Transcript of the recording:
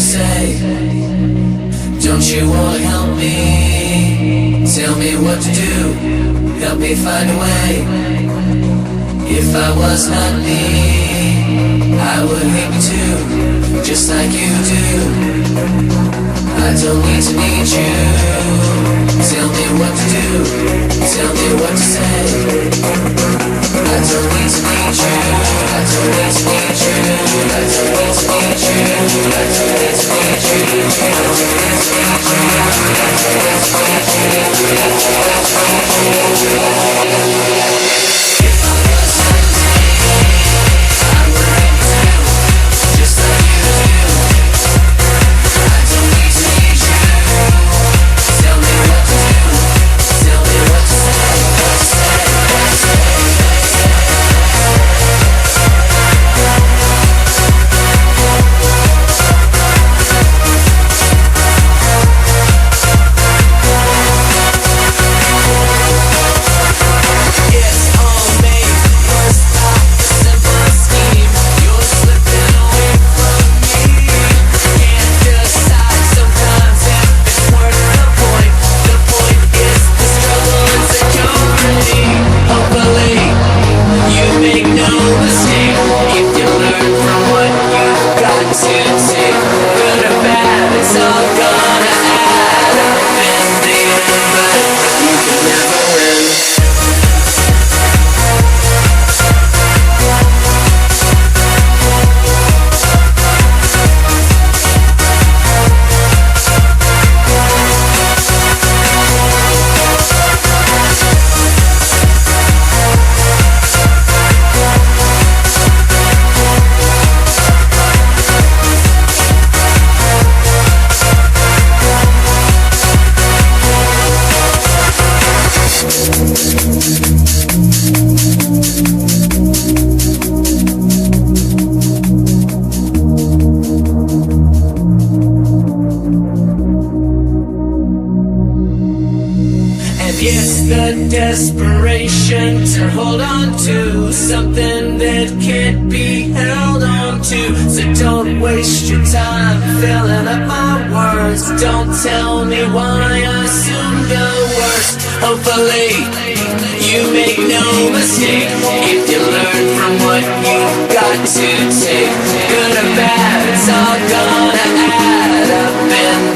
say, don't you wanna help me? Tell me what to do, help me find a way. If I was not me, I would hate me too, just like you do. I don't need to need you. Tell me what to do, tell me what to say. I don't need to need you. I don't need to need you. I don't need to need you. I don't need to need you. I don't need to need you. If I was not me, I would hate me too, just like you do. I don't need to need you. Tell me what to do. Tell me what to say. What to say. What to say. It's the desperation to hold on to something that can't be held on to. So don't waste your time filling up my words. Don't tell me why I assume the worst. Hopefully you make no mistake if you learn from what you've got to take. Good or bad, it's all gonna add up in